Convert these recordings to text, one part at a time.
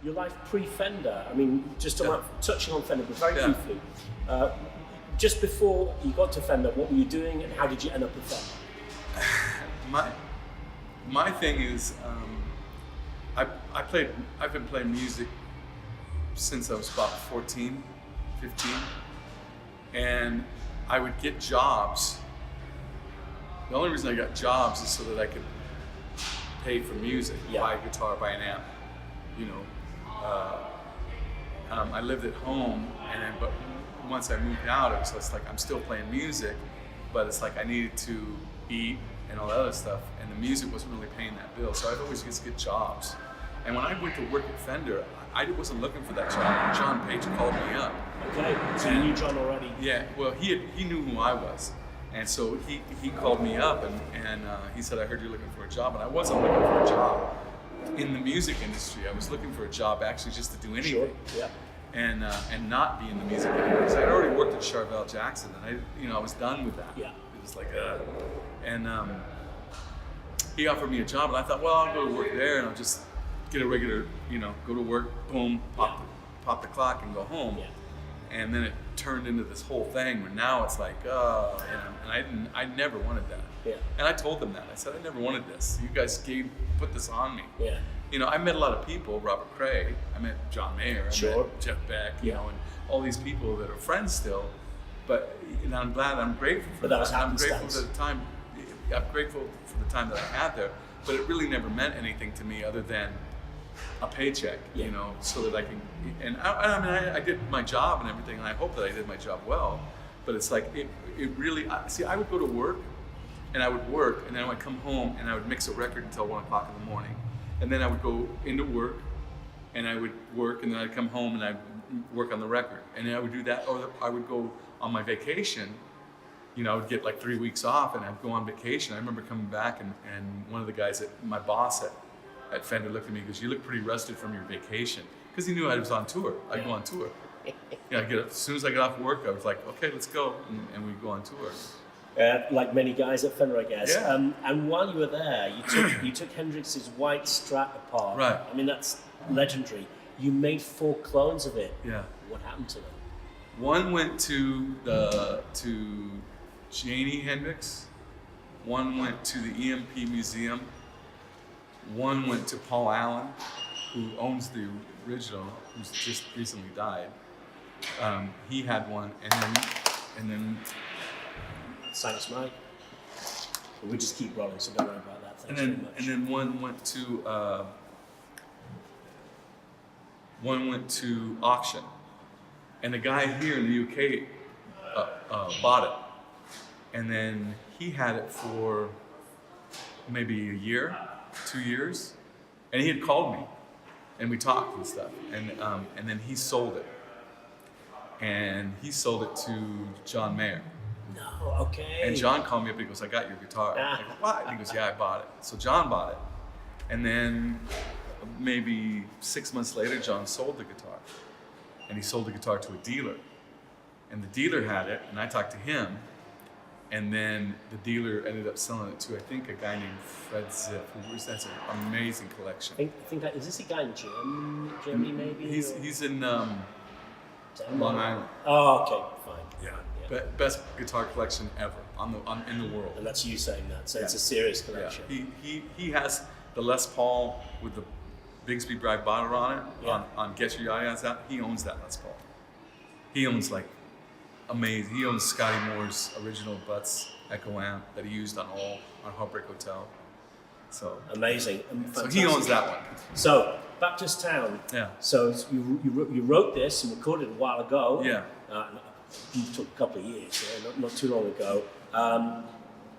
your life pre-Fender. I mean, just touching on Fender, but very briefly. Just before you got to Fender, what were you doing, and how did you end up with Fender? My thing is, I've been playing music since I was about 14, 15, and I would get jobs. The only reason I got jobs is so that I could pay for music, buy a guitar, buy an amp. You know, I lived at home, but once I moved out, it was just like I'm still playing music, but it's like I needed to eat and all that other stuff, and the music wasn't really paying that bill. So I'd always just get jobs. And when I went to work at Fender, I wasn't looking for that job. John Page called me up. Okay, so you knew John already? Yeah, well, he knew who I was. And so he called me up and he said, I heard you're looking for a job. And I wasn't looking for a job in the music industry. I was looking for a job actually just to do anything. Sure, yeah. And not be in the music industry. Because I'd already worked at Charvel Jackson, and I was done with that. Yeah. It was like, and he offered me a job, and I thought, well, I'll go to work there, and I'll just get a regular, go to work, boom, pop the clock, and go home. Yeah. And then it turned into this whole thing where now it's like, and I never wanted that. Yeah. And I told them that. I said, I never wanted this. You guys put this on me. Yeah. I met a lot of people, Robert Cray, I met John Mayer, I met Jeff Beck, and all these people that are friends still. But I'm grateful for that. I'm grateful for the time. I'm grateful for the time that I had there. But it really never meant anything to me other than a paycheck, so that I can. And I did my job and everything, and I hope that I did my job well. But it's like it really. I would go to work, and I would work, and then I would come home, and I would mix a record until 1 o'clock in the morning, and then I would go into work, and I would work, and then I'd come home and I'd work on the record, and then I would do that, or I would go on my vacation. I would get like 3 weeks off, and I'd go on vacation. I remember coming back, and one of the guys, my boss at Fender, looked at me and goes, "You look pretty rested from your vacation," because he knew I was on tour. I'd go on tour. As soon as I got off work, I was like, "Okay, let's go," and we'd go on tour. Like many guys at Fender, I guess. Yeah. And while you were there, you took Hendrix's white Strat apart. Right. I mean, that's legendary. You made 4 clones of it. Yeah. What happened to them? One went to Jimi Hendrix. One went to the EMP Museum. One went to Paul Allen, who owns the original, who's just recently died. He had one, and then. Thanks, Mike. We just keep rolling, so don't worry about that. Thanks very much. And then one went to auction, and the guy here in the UK bought it, and then he had it for maybe a year, 2 years, and he had called me, and we talked and stuff, and then he sold it, to John Mayer. No, okay. And John called me up and he goes, "I got your guitar." I go, "What?" He goes, "Yeah, I bought it." So John bought it. And then maybe 6 months later, John sold the guitar. And he sold the guitar to a dealer. And the dealer had it, and I talked to him. And then the dealer ended up selling it to, I think, a guy named Fred Ziff, that's an amazing collection. I think is this a guy in Germany maybe? He's in Long Island. Oh, okay, fine. Yeah. Best guitar collection ever in the world. And that's you saying that, so it's a serious collection. Yeah. He has the Les Paul with the Bigsby Bragg bottle on it, on Get Your Yayas Out. He owns that Les Paul. He owns amazing. He owns Scotty Moore's original Butts Echo amp that he used on Heartbreak Hotel. So amazing. So he owns that one. So Baptist Town. Yeah. So you wrote this and recorded it a while ago. Yeah. It took a couple of years, not too long ago.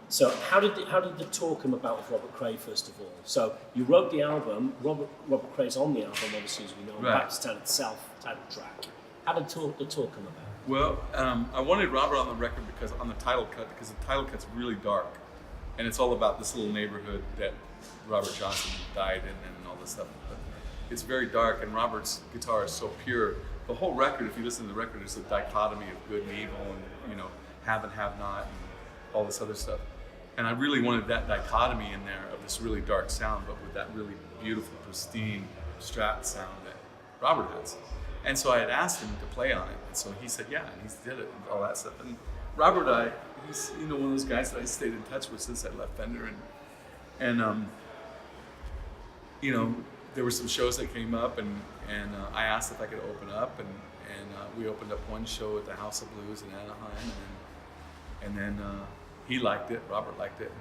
So how did the tour come about with Robert Cray, first of all? So you wrote the album, Robert Cray's on the album, obviously, as we know, right. Baptist Town itself, title track. How did the tour come about? Well, I wanted Robert on the record because the title cut's really dark. And it's all about this little neighborhood that Robert Johnson died in and all this stuff. But it's very dark, and Robert's guitar is so pure. The whole record, if you listen to the record, is a dichotomy of good and evil, and have and have not, and all this other stuff. And I really wanted that dichotomy in there of this really dark sound, but with that really beautiful, pristine Strat sound Robert has. And so I had asked him to play on it, and so he said, yeah, and he did it and all that stuff. And Robert, he's one of those guys that I stayed in touch with since I left Fender, and there were some shows that came up, and I asked if I could open up, and we opened up one show at the House of Blues in Anaheim, and then he liked it, Robert liked it,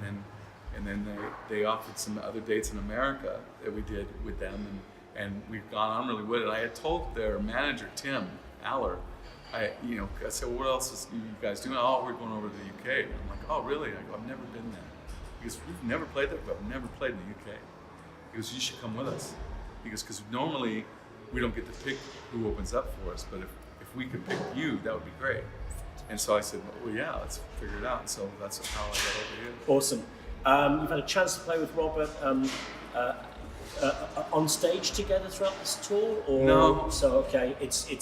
and then they offered some other dates in America that we did with them, and we've gone on really with it. I had told their manager, Tim Aller, I said, well, what else is you guys doing? Oh, we're going over to the UK. And I'm like, oh, really? I go, I've never been there. He goes, we've never played there, but I've never played in the UK. He goes, you should come with us. He goes, because normally we don't get to pick who opens up for us, but if we could pick you, that would be great. And so I said, well, yeah, let's figure it out. And so that's how I got over here. Awesome. You've had a chance to play with Robert on stage together throughout this tour, or no? So okay, it's you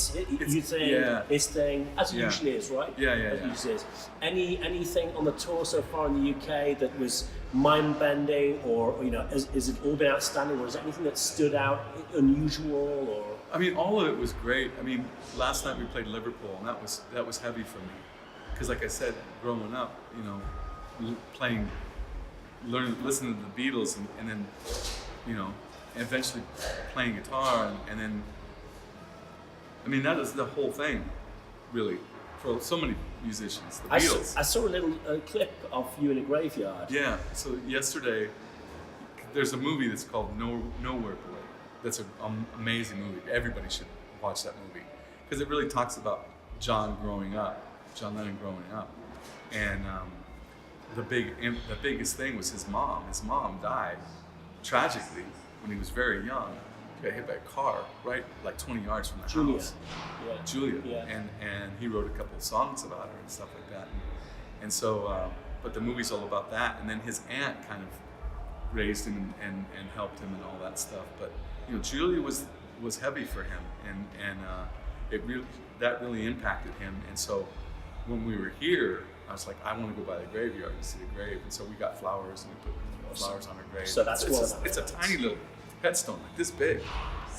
thing, his thing, as it usually is, right? Yeah. As it usually is. Anything on the tour so far in the UK that was mind bending, or has it all been outstanding, or is there anything that stood out unusual, or? I mean, all of it was great. I mean, last night we played Liverpool, and that was heavy for me, because like I said, growing up, listening to the Beatles, and then, eventually playing guitar, and then, I mean, that is the whole thing, really, for so many musicians. The Beatles. I saw a little clip of you in a graveyard. Yeah. So yesterday, there's a movie that's called Nowhere Boy. That's an amazing movie. Everybody should watch that movie, because it really talks about John Lennon growing up, and the biggest thing was his mom. His mom died tragically when he was very young. He got hit by a car right like 20 yards from the house. Julia. Yeah. And he wrote a couple of songs about her and stuff like that. And so, but the movie's all about that. And then his aunt kind of raised him and helped him and all that stuff. But Julia was heavy for him, and that really impacted him. And so when we were here, I was like, I want to go by the graveyard and see the grave. And so we got flowers, and we put flowers on her grave. So that's it's a tiny little headstone, like this big,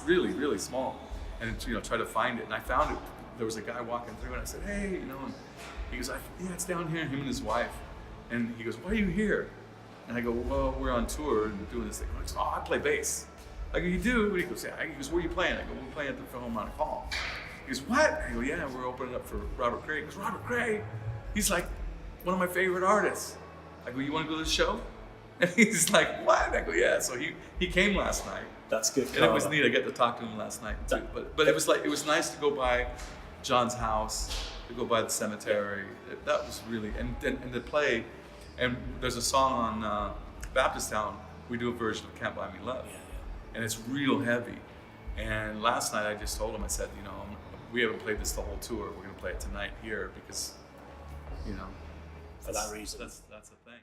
really, really small. And try to find it. And I found it. There was a guy walking through, and I said, hey, and he goes, yeah, it's down here. Him and his wife. And he goes, why are you here? And I go, well, we're on tour and doing this thing. He goes, oh, I play bass. I go, you do? And he goes, yeah. He goes, where are you playing? I go, we're playing at the Philharmonic Hall. He goes, what? I go, yeah, we're opening up for Robert Cray. He goes, Robert Cray? He's like one of my favorite artists. I go, you want to go to the show? And he's like, what? I go, yeah. So he came last night. That's good. And it was neat. I got to talk to him last night too. But it was nice to go by John's house, to go by the cemetery. That was really, and to play. And there's a song on Baptist Town. We do a version of "Can't Buy Me Love," and it's real heavy. And last night I just told him, I said, we haven't played this the whole tour. We're going to play it tonight here because, for that reason. That's the thing.